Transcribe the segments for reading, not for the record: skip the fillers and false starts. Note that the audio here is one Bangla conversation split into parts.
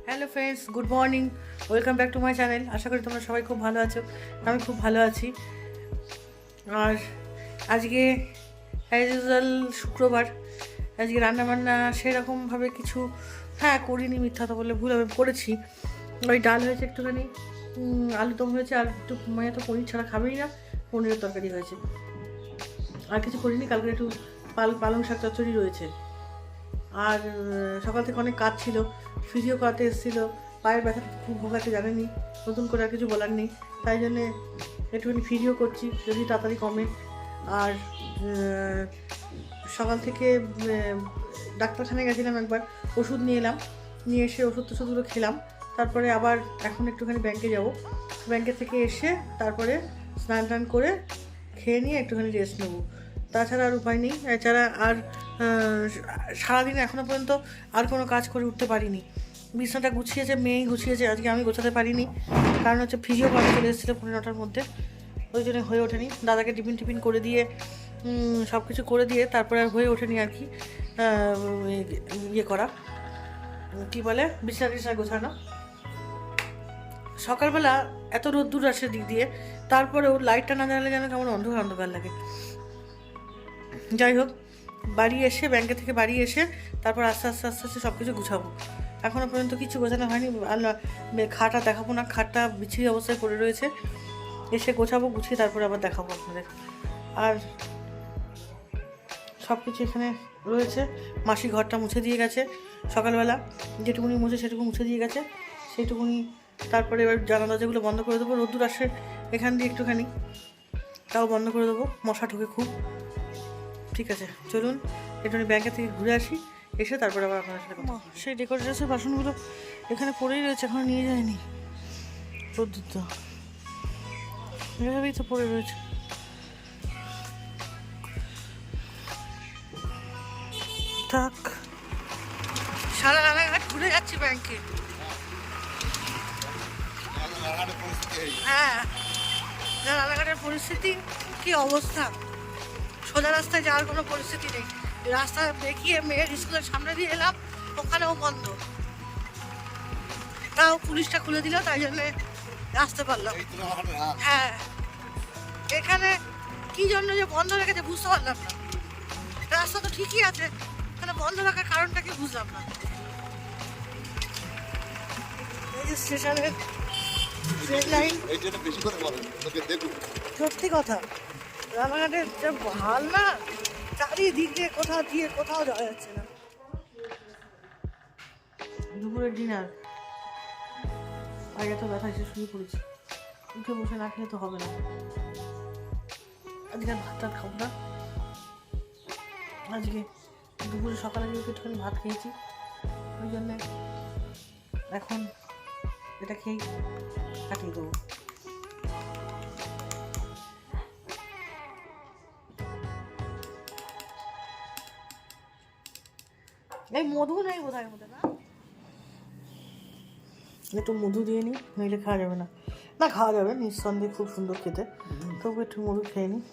Hello friends, good morning, welcome back to my channel. আশা করি তোমরা সবাই খুব ভালো আছো। আমি খুব ভালো আছি। আর আজকে অ্যাজ ইউজুয়াল শুক্রবার, আজকে রান্নাবান্না সেরকমভাবে কিছু করিনি, মিথ্যা তো বললে ভুল, আমি করেছি। ওই ডাল হয়েছে একটুখানি, আলু দম হয়েছে, আর একটু মেয়ে তো পনির ছাড়া খাবেই না, পনিরের তরকারি হয়েছে। আর কিছু করিনি। কালকে একটু পালং শাক চচ্চড়ি রয়েছে। আর সকাল থেকে অনেক কাজ ছিল, ফিজিও করাতে এসেছিলো, পায়ের ব্যথা খুব ভোগাতে জানেনি, নতুন করে আর কিছু বলার নেই, তাই জন্যে একটুখানি ফিজিও করছি যদি তাড়াতাড়ি কমে। আর সকাল থেকে ডাক্তারখানায় গেছিলাম একবার, ওষুধ নিয়ে এলাম, নিয়ে এসে ওষুধ টষুধগুলো খেলাম। তারপরে আবার এখন একটুখানি ব্যাংকে যাব, ব্যাংকে থেকে এসে তারপরে স্নান টান করে খেয়ে নিয়ে একটুখানি রেস্ট নেবো। তাছাড়া আর উপায় নেই। এছাড়া আর সারাদিন এখনও পর্যন্ত আর কোনো কাজ করে উঠতে পারিনি। বিছানাটা গুছিয়েছে মেয়েই গুছিয়েছে, আজকে আমি গোছাতে পারিনি, কারণ হচ্ছে ফিজিও করা চলে এসেছিলো 9:30-টার মধ্যে, ওই জন্য হয়ে ওঠেনি। দাদাকে টিফিন করে দিয়ে সব কিছু করে দিয়ে তারপরে আর হয়ে ওঠেনি আর কি, ইয়ে করা কী বলে, বিছানা গোছানো। সকালবেলা এত রোদ্দুর আসে দিক দিয়ে, তারপরেও লাইটটা না জ্বালালে যেন কেমন অন্ধকার অন্ধকার লাগে। যাই হোক, বাড়ি এসে ব্যাংকে থেকে বাড়ি এসে তারপর আস্তে আস্তে সব কিছু গুছাবো। এখনও পর্যন্ত কিছু গোছানো হয়নি। খাটটা দেখাবো না, খাটটা বিছিয়ে অবস্থায় পড়ে রয়েছে, এসে গোছাবো, গুছিয়ে তারপরে আবার দেখাবো আপনাদের। আর সব কিছু এখানে রয়েছে। মাসি ঘরটা মুছে দিয়ে গেছে সকালবেলা, যেটুকুনি মুছে সেটুকু মুছে দিয়ে গেছে, সেইটুকুনি। তারপরে এবার জানা দরজাগুলো বন্ধ করে দেবো, রোদ্দুর আসে এখান দিয়ে একটুখানি, তাও বন্ধ করে দেবো, মশা ঢোকে খুব। ঠিক আছে, চলুন একটুখানি ব্যাংকে থেকে ঘুরে আসি, এসে তারপরে আবার আপনার সাথে কথা। সেই ডেকোরেশনের বাসনগুলো এখানে পড়েই রয়েছে, এখনো নিয়ে যায়নি। রোদ্দুর তো এভাবেই তো পড়ে রয়েছে। থাক, সারা রানাঘাট ঘুরে যাচ্ছি ব্যাংকে। হ্যাঁ, রানাঘাটের পরিস্থিতি কি অবস্থা, সোজা রাস্তায় যাওয়ার কোনো পরিস্থিতি নেই। রাস্তা দেখিয়ে মেয়ের স্কুলের সামনে দিয়ে এলাম, ওখানেও বন্ধ, তাও পুলিশটা খুলে দিল, তাই জন্যে আসতে পারলাম। হ্যাঁ, এখানে কি জন্য যে বন্ধ রেখেছে বুঝতে পারলাম না। রাস্তা তো ঠিকই আছে, এখানে বন্ধ রাখার কারণটা কি বুঝলাম না। এই যে স্টেশনের ট্রেন লাইন, সত্যি কথা, রানাঘাটের যা ভাল না, চারিদিক দিয়ে কোথাও যাওয়া যাচ্ছে না। দুপুরের ডিনার আগে তো ব্যথা এসে শুয়ে পড়েছি, উঠে বসে না খেলে তো হবে না। আজকে ভাত টাত খাবো না, আজকে দুপুরে সকালে যেহেতু একটুখানি ভাত খেয়েছি, ওই জন্যে এখন এটা খেয়েই কাটিয়ে দেবো। এই মধু নেই বোধহয় মধ্যে, না একটু মধু দিয়ে নিই, নইলে খাওয়া যাবে না। না, খাওয়া যাবে নিঃসন্দেহে, খুব সুন্দর খেতে, তবু একটু মধু খেয়ে নিই।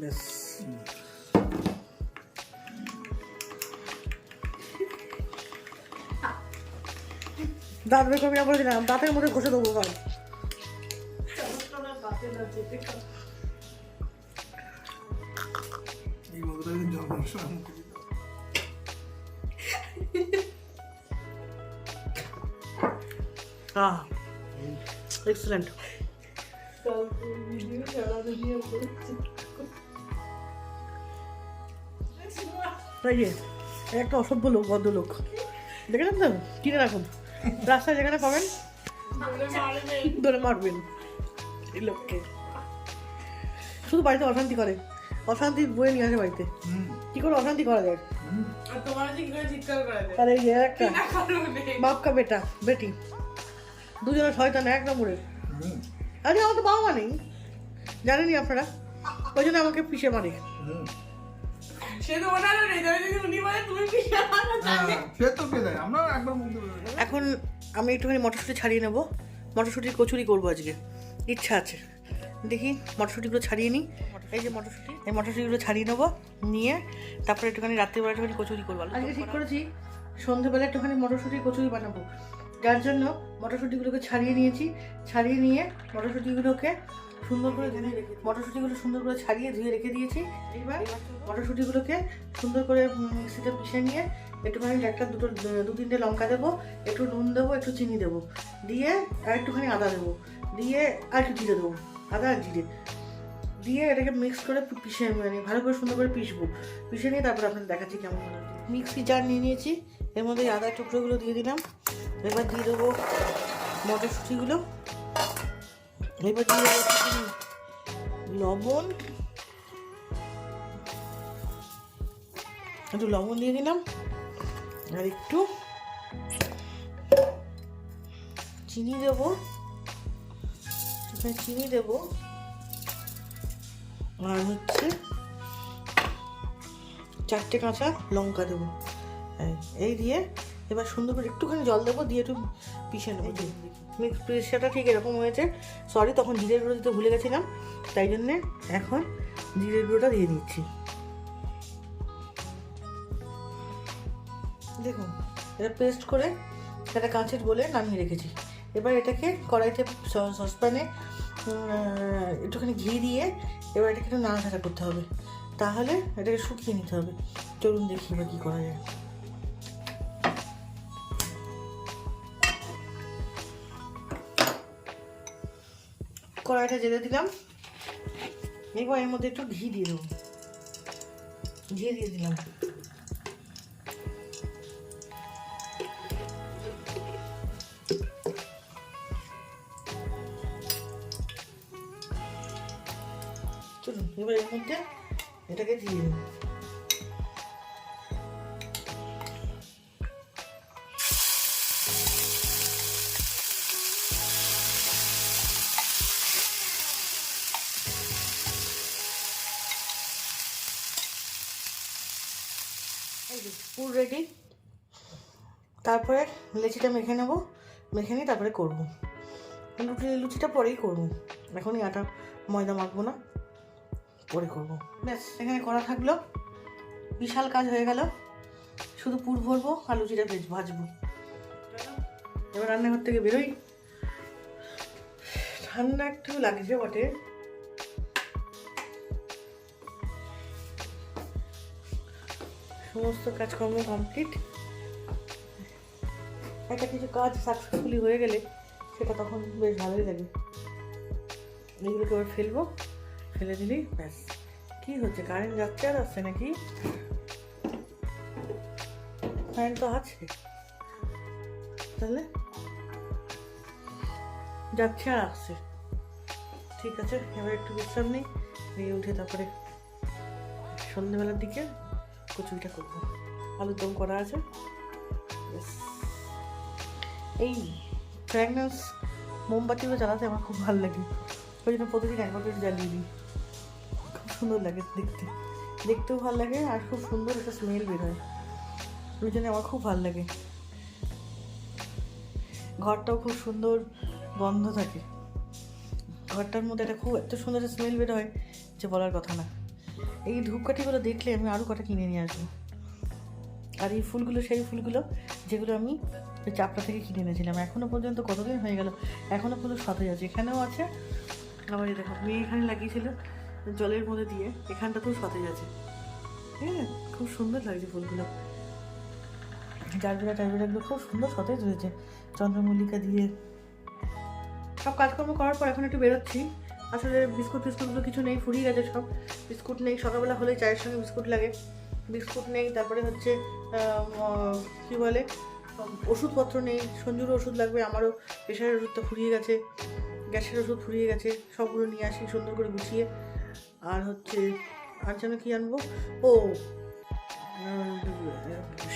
ব্যাস, দাঁত বের করবি না বলেছিলাম, দাঁতের মধ্যে ঘষে দেবো ভাই। এক্সেলেন্ট। তাই যে একটা অসভ্য লোক, ভদ্রলোক দেখেছেন তো, কিনে রাখুন, রাস্তায় যেখানে পাবেন ধরে মারবেন এই লোককে। শুধু বাড়িতে অশান্তি করে, অশান্তি বয়ে নিয়ে আসে বাড়িতে। কি করে অশান্তি করা যায়? আরে এই একটা বাপকা বেটা বেটি, দুজনের শয়তান এক নম্বরের। আরে আমার তো বাবা মা নেই, জানেনি আপনারা, ওই জন্য আমাকে পিষে মারে। এখন আমি একটুখানি মটরশুঁটি ছাড়িয়ে নেবো, মটরশুঁটির কচুরি করবো আজকে। ইচ্ছা আছে। দেখি মটরশুঁটিগুলো ছাড়িয়ে নিই। এই যে মটরশুঁটি, এই মটরশুঁটিগুলো ছাড়িয়ে নেবো, নিয়ে তারপরে একটুখানি রাত্রিবেলা একটুখানি কচুরি করবো। আজকে ঠিক করেছি সন্ধ্যেবেলা একটুখানি মটরশুঁটি কচুরি বানাবো, যার জন্য মটরশুঁটিগুলোকে ছাড়িয়ে নিয়েছি। ছাড়িয়ে নিয়ে মটরশুঁটিগুলোকে সুন্দর করে মটরশুঁটিগুলো সুন্দর করে ছাড়িয়ে ধুয়ে রেখে দিয়েছি। এইবার মটরশুঁটিগুলোকে সুন্দর করে মিক্সিতে পিষে নিয়ে একটুখানি দু তিনটে লঙ্কা দেবো, একটু নুন দেবো, একটু চিনি দেবো, দিয়ে আর একটুখানি আদা দেবো, দিয়ে আর একটু জিরে দেবো, আদা আর জিরে দিয়ে এটাকে মিক্স করে পিষে ভালো করে সুন্দর করে পিষবো। পিষে নিয়ে তারপরে আপনার দেখাচ্ছি কেমন মনে হচ্ছে। মিক্সি জার নিয়ে নিয়েছি, এর মধ্যে আদার টুকরোগুলো দিয়ে দিলাম। এবার দিয়ে দেবো মটরশুঁটিগুলো, এবার দিয়ে দেবো লবণ, একটু লবণ দিয়ে দিলাম, আর একটু চিনি দেবো, চিনি দেবো, আর হচ্ছে 4টে কাঁচা লঙ্কা দেবো। এই দিয়ে এবার সুন্দর করে একটুখানি জল দেবো, দিয়ে একটু পিষে নেবো। মিক্স পিসাটা ঠিক এরকম হয়েছে। সরি, তখন জিরের গুঁড়ো দিতে ভুলে গেছিলাম, তাই জন্যে এখন জিরের গুঁড়োটা দিয়ে দিচ্ছি। দেখুন, এটা পেস্ট করে একটা কাঁচের বলে নামিয়ে রেখেছি। এবার এটাকে কড়াইতে সসপ্যানে একটুখানি ঘি দিয়ে এবার এটাকে একটু নাড়াচাড়া করতে হবে, তাহলে এটাকে শুকিয়ে নিতে হবে। চলুন দেখি বা কী করা যায়। কড়াইটা জেলে দিলাম, এবার এর মধ্যে একটু ঘি দিয়ে দেবো, ঘি দিয়ে দিলাম। চলুন এবার এর মধ্যে এটাকে দিয়ে দেবো। পুর রেডি। তারপরে লেচিটা মেখে নেবো, মেখে নিয়ে তারপরে করবো। লুচিটা পরেই করবো, এখনই আটা ময়দা মাখবো না, পরে করবো। ব্যাস, এখানে করা থাকলো, বিশাল কাজ হয়ে গেল। শুধু পুর ভরবো আর লুচিটা ভাজবো। এবার রান্নাঘর থেকে বেরোই। ঠান্ডা একটু লাগছে বটে, সমস্ত কাজকর্ম কমপ্লিট। একটা কিছু কাজ সাকসেসফুলি হয়ে গেলে সেটা তখন বেশ ভালোই লাগে। এগুলোকে এবার ফেলবো, ফেলে দিলেই ব্যাস। কী হচ্ছে, কারেন্ট যাচ্ছে আর আসছে নাকি? কারেন্ট তো আছে, তাহলে যাচ্ছে আর আসছে। ঠিক আছে, এবার একটু বিশ্রাম নিই, নিয়ে উঠে তারপরে সন্ধ্যেবেলার দিকে কচুরিটা করবো। আলুর দম করা আছে। এই ফ্র্যাগনেন্স মোমবাতিগুলো জ্বালাতে আমার খুব ভালো লাগে, ওই জন্য প্রতিদিন একবার করে জ্বালিয়ে দিই। খুব সুন্দর লাগে দেখতে, দেখতেও ভালো লাগে আর খুব সুন্দর একটা স্মেল বের হয়, ওই জন্য আমার খুব ভালো লাগে। ঘরটাও খুব সুন্দর গন্ধ থাকে, ঘরটার মধ্যে একটা খুব এত সুন্দর একটা স্মেল বের হয় যে বলার কথা না। এই ধূপকাঠিগুলো দেখলে আমি আরও কটা কিনে নিয়ে আসবো। আর এই ফুলগুলো সেই ফুলগুলো যেগুলো আমি ওই চাপড়া থেকে কিনে এনেছিলাম। এখনও পর্যন্ত কতদিন হয়ে গেল, এখনও ফুল সতেজ আছে। এখানেও আছে, আবার এই দেখো মেয়ে এখানে লাগিয়েছিল জলের মধ্যে দিয়ে, এখানটাতেও সতেজ আছে। হ্যাঁ, খুব সুন্দর লাগছে ফুলগুলো। জারবেরাগুলো খুব সুন্দর সতেজ হয়েছে চন্দ্রমল্লিকা দিয়ে। সব কাজকর্ম করার পর এখন একটু বেরোচ্ছি। আসলে বিস্কুটগুলো কিছু নেই, ফুরিয়ে গেছে সব। বিস্কুট নেই, সকালবেলা হলেই চায়ের সঙ্গে বিস্কুট লাগে, বিস্কুট নেই। তারপরে হচ্ছে কী বলে, ওষুধপত্র নেই। সঞ্জুরও ওষুধ লাগবে, আমারও প্রেশারের ওষুধটা ফুরিয়ে গেছে, গ্যাসের ওষুধ ফুরিয়ে গেছে। সবগুলো নিয়ে আসি সুন্দর করে গুছিয়ে। আর হচ্ছে আর যেন কী আনবো, ও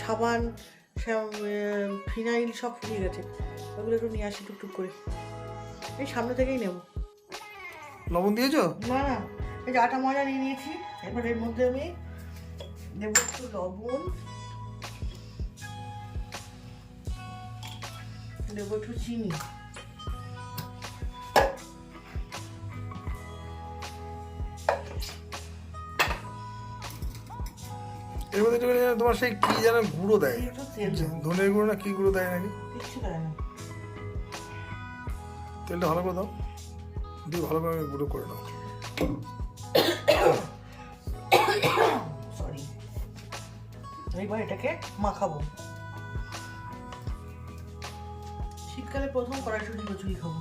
সাবান, ফিনাইল সব ফুরিয়ে গেছে, ওগুলো একটু নিয়ে আসি টুকটুক করে। এই সামনে থেকেই নেব। লবণ দিয়েছো? না না, এই যে আটা ময়দা নিয়ে নিয়েছি। এবার এর মধ্যে আমি দেব একটু লবণ, দেবো একটু চিনি, এর মধ্যে একটু যেন তোমার সেই কি যেন গুঁড়ো দেয়, একটু তেল দেবো। ধনের গুঁড়ো না কি গুঁড়ো দেয় নাকি? কিচ্ছু দেয় না। তেলটা ভালো করে দাও, দিয়ে ভালো করে গুঁড়ো করে নাও। সরি। এইবার এটাকে মাখাবো। শীতকালে প্রথম কড়াইশুঁটি কচুরি খাবো।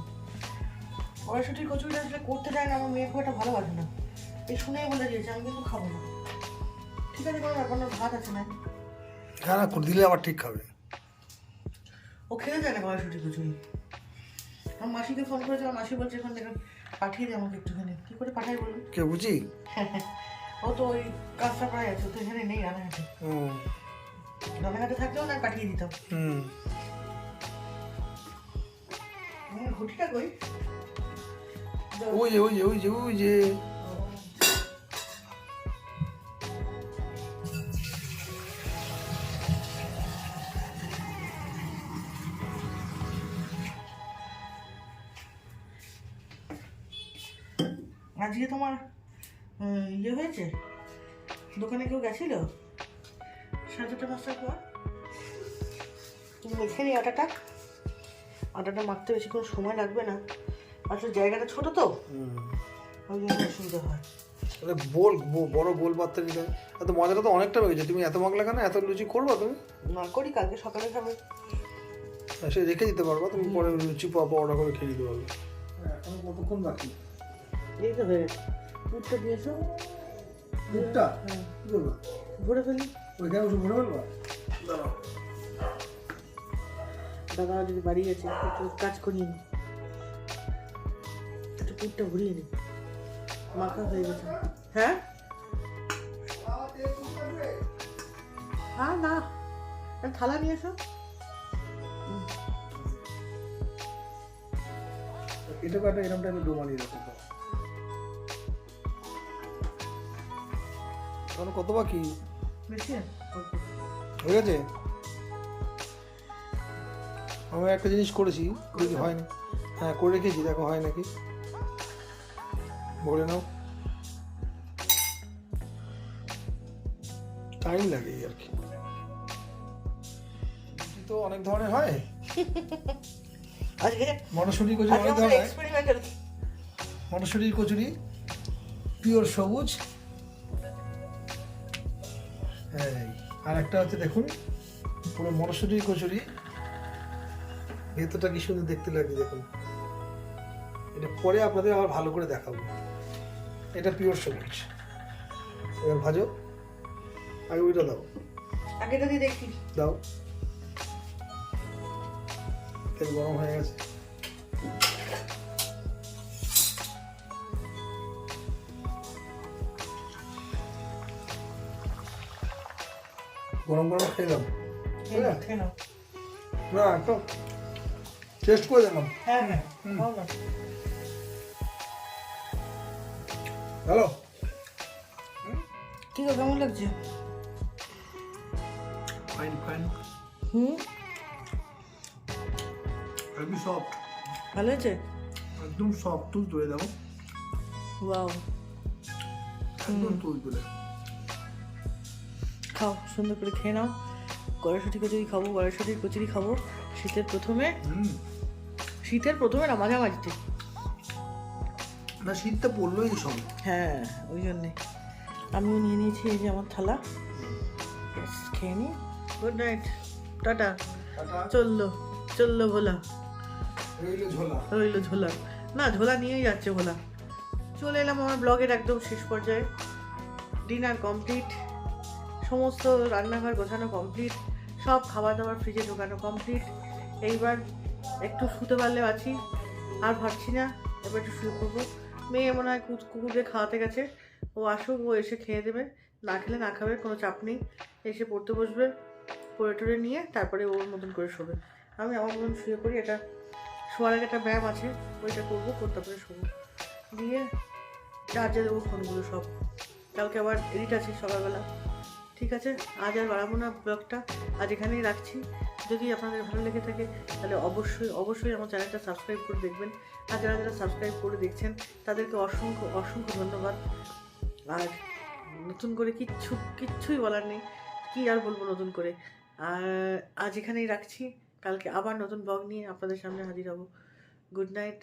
কড়াইশুঁটির কচুরিটা আসলে করতে চায় না, আমার মেয়ে খুব একটা ভালোবাসে না। এই শুনেই বলে দিয়েছে আমি কিন্তু খাবো না। ঠিক আছে, কোনো ব্যাপার না, ভাত আছে না। হ্যাঁ না, করে দিলে আবার ঠিক খাবে। ও খেতে চায় না কড়াইশুঁটি কচুরি। আমার মাসিকে ফোন করেছে, আমার মাসি বলছে এখন দেখুন পাঠিয়ে দিই আমাকে একটুখানি। কী করে পাঠাই বলুন? কে বুঝি? ও তো ওই কাজটা প্রায় আছে, ও তো এখানে নেই রানাঘাটে। রানাঘাটে থাকলেও না পাঠিয়ে দিতাম। ঘটিটা কই? ওই যে ওই যে ওই যে ওই যে আজকে তোমার ইয়ে হয়েছে, দোকানে কেউ গেছিল 4:30-5টার পর? তুমি মেখে নি আটাটা। আটাটা মাখতে বেশিক্ষণ সময় লাগবে না, আসলে জায়গাটা ছোট তো, ওই জন্য অসুবিধা হয়। তাহলে বড় বোল পাত্রে দিলে এত মজাটা তো অনেকটা হয়ে গেছে। তুমি এত মাগলা কেন? এত লুচি করবা তুমি? না করি, কালকে সকালে খাবে। সে রেখে দিতে পারবা, তুমি পরে লুচি অর্ডার করে খেয়ে দিতে পারবে। এখন কতক্ষণ বাকি? এই তো হয়ে গেছে। পুরটা দিয়েছো? দুধটা কি করবা? ভরে ফেলি। ওইখানে বসে ভরে ফেলবা? দাঁড়াও, দাদা যদি বাড়ি গেছে একটু কাজ করিয়ে নি, একটু পুরটা ভরিয়ে নি। মাখা হয়ে গেছে। হ্যাঁ হ্যাঁ, না থালা নিয়ে এসো। এটা একটা এরকম টাইপের ডো বানিয়ে রাখো। এখন কত বাকি? বেশি হয়ে গেছে। আমি একটা জিনিস করেছি, দেখি হয় না। হ্যাঁ করে রেখেছি, দেখো হয় নাকি। বলে নাও, টাইম লাগে এই আর কি। লুচি তো অনেক ধরনের হয়। আজকে মটরশুঁটির কচুরি অনেক ধরনের হয়। এক্সপেরিমেন্টাল। মটরশুঁটির কচুরি পিওর সবুজ, আর একটা হচ্ছে দেখুন পুরো মটরশুঁটির কচুরি, ভেতরটা কি সুন্দর দেখতে লাগে দেখুন। এটা পরে আপনাদের আবার ভালো করে দেখাবো। এটা পিওর সবুজ। এবার ভাজো, আগে ওইটা দাও, আগেটা দিয়ে দেখি। দাও, তেল গরম হয়ে গেছে। গরম গরম খেয়ে দাও। খেয়ে নাও। না একটু টেস্ট করে দেখলাম। হ্যাঁ হ্যাঁ, খাও না। হ্যালো, কি গো, কেমন লাগছে? ফাইন ফাইন, একদম সফট, ভালো হয়েছে? একদম সফট। তুল তুলে দাও, ওয়াও, একদম তুল তুলে খাও, সুন্দর করে খেয়ে নাও। কড়াইশুঁটি কচুরি খাবো, কড়াইশুঁটির কচুরি খাবো শীতের প্রথমে। শীতের প্রথমে না, মাঝামাঝিতে। না শীতটা পড়লোই সব। হ্যাঁ, ওই জন্যে আমিও নিয়ে নিয়েছি এই যে আমার থালা। ব্যাস, খেয়ে নি। Good night, tata. চললো চললো ভোলা, রইলো ঝোলা। রইলো ঝোলা। না, ঝোলা নিয়েই যাচ্ছে ভোলা। চলে এলাম আমার ব্লগের একদম শেষ পর্যায়ে। ডিনার কমপ্লিট, সমস্ত রান্নাঘর গোছানো কমপ্লিট, সব খাবার দাবার ফ্রিজে ঢোকানো কমপ্লিট। এইবার একটু শুতে পারলে আছি, আর ভাবছি না। এবার একটু শুয়ে পড়বো। মেয়ে মনে হয় কুকুরকে খাওয়াতে গেছে, ও আসুক, ও এসে খেয়ে দেবে। না খেলে না খাবে, কোনো চাপ নেই। এসে পড়তে বসবে, পড়ে টরে নিয়ে তারপরে ওর মতন করে শোবে। আমি আমার মতন শুয়ে পড়ি। এটা শোয়ার আগে একটা ব্যায়াম আছে, ওইটা করবো, তারপরে শোবো। দিয়ে চার্জে দেবো ফোনগুলো সব। কালকে আবার এডিট আছে সকালবেলা। ঠিক আছে, আজ আর বাড়াবো না ব্লগটা, আজ এখানেই রাখছি। যদি আপনাদের ভালো লেগে থাকে তাহলে অবশ্যই অবশ্যই আমার চ্যানেলটা সাবস্ক্রাইব করে দেখবেন। আর যারা যারা সাবস্ক্রাইব করে দেখছেন তাদেরকে অসংখ্য অসংখ্য ধন্যবাদ। আর নতুন করে কিচ্ছুই বলার নেই। কি আর বলবো নতুন করে। আর আজ এখানেই রাখছি, কালকে আবার নতুন ব্লগ নিয়ে আপনাদের সামনে হাজির হব। Good night.